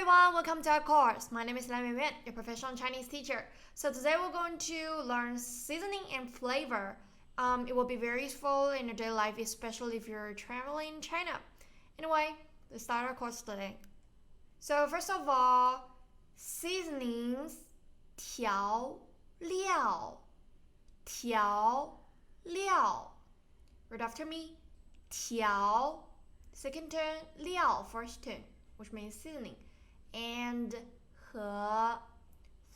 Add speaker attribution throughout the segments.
Speaker 1: everyone, welcome to our course. My name is Lan Yuan, your professional Chinese teacher. So today we're going to learn seasoning and flavor. It will be very useful in your daily life, especially if you're traveling in China. Anyway, let's start our course today. So first of all, seasonings, 调料 Read after me. 调 second turn, 料 first turn, which means seasoning, and 和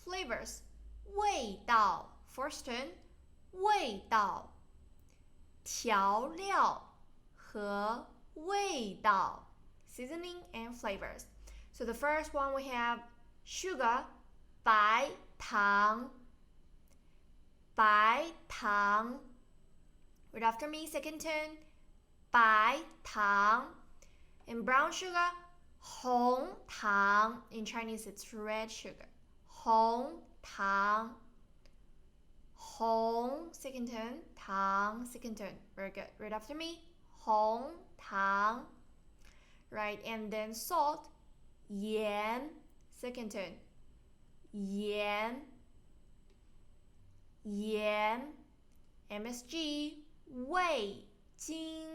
Speaker 1: flavors, 味道 first turn, 味道 调料和味道 seasoning and flavors. So the first one we have sugar, 白糖 Read after me, second turn, 白糖 and brown sugar, 红糖 in Chinese it's red sugar, 红糖 红 second turn, 糖 second turn. Very good. Read after me, 红糖 right, and then salt, 盐 second turn, 盐 MSG, 味精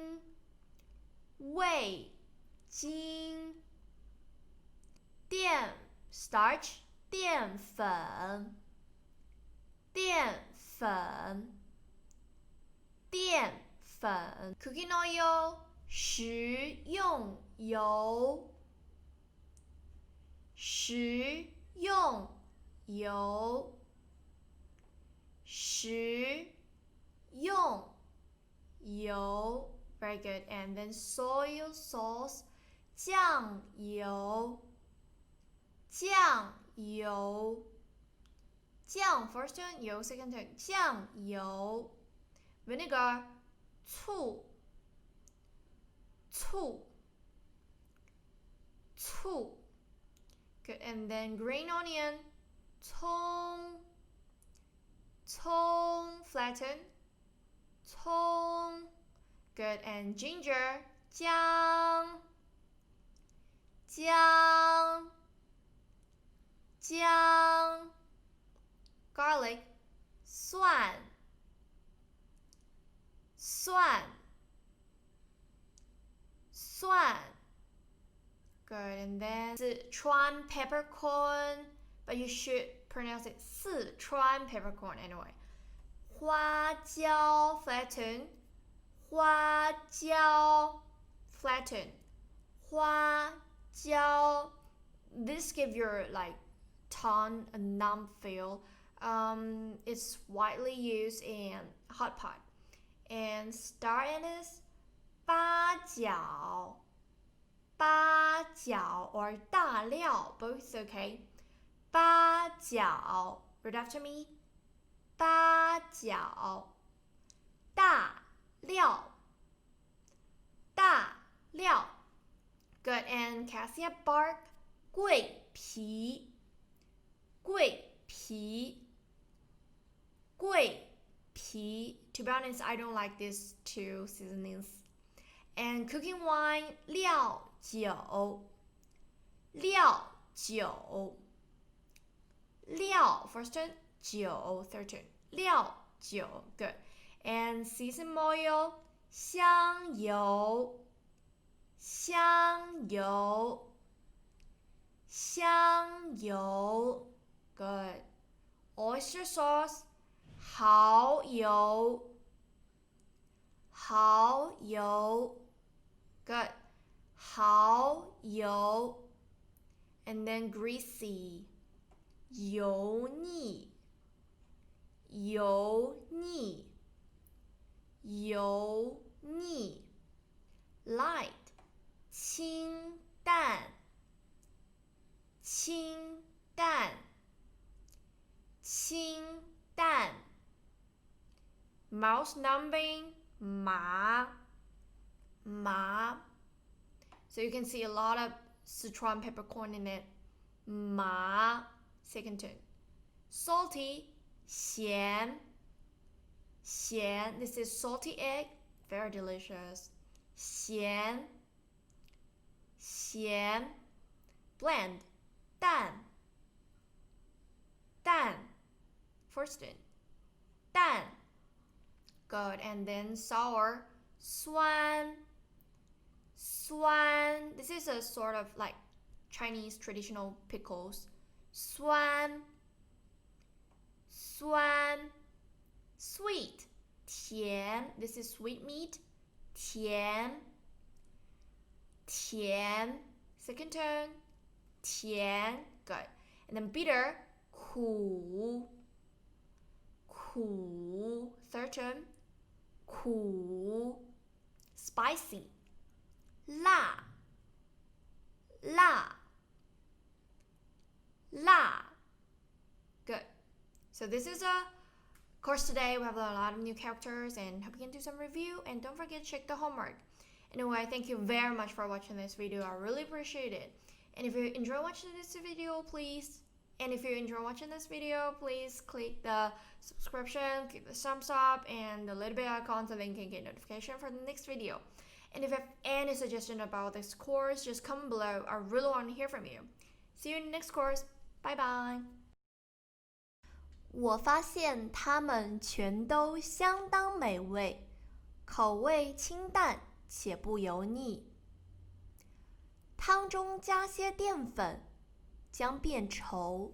Speaker 1: 淀 starch, 淀粉 cooking oil, 食用油 Very good. And then soy sauce, 酱油 酱 first turn, 油 second turn, 酱油 Vinegar, 醋 Good. And then green onion, 葱 flatten 葱 Good. And ginger, 姜 garlic, 蒜 Good. And then Sichuan peppercorn, but you should pronounce it Sichuan peppercorn anyway. 花椒 flatten 花椒 This gives your tongue a numb feel. It's widely used in hot pot. And star anise, 八角 or 大料 both okay. 八角 Read after me. 八角 大料 Good. And cassia bark, 桂皮 To be honest, I don't like these two seasonings. And cooking wine, 料酒 first turn, 酒 third turn, 料酒 Good. And sesame oil, 香油 Good. Oyster sauce, 蚝油 Good. 蚝油 And then greasy, 油腻 Light, 清淡 Mouth numbing, 麻 So you can see a lot of Sichuan peppercorn in it. 麻 second turn. Salty, 咸 This is salty egg, very delicious. 咸 bland, 蛋 first one 蛋 good and then sour 酸 this is a sort of like Chinese traditional pickles 酸 sweet 甜 this is sweet meat 甜 second turn 甜 good and then bitter 苦 third turn 苦 spicy 辣 good so this is a course today. We have a lot of new characters and hope you can do some review and don't forget to check the homework. Anyway, thank you very much for watching this video. I really appreciate it. And if you enjoy watching this video, please click the subscription, click the thumbs up, and the little bell icon so that you can get notification for the next video. And if you have any suggestion about this course, just comment below. I really want to hear from you. See you in the next course. Bye bye.
Speaker 2: 我发现它们全都相当美味，口味清淡且不油腻。汤中加些淀粉，将变稠。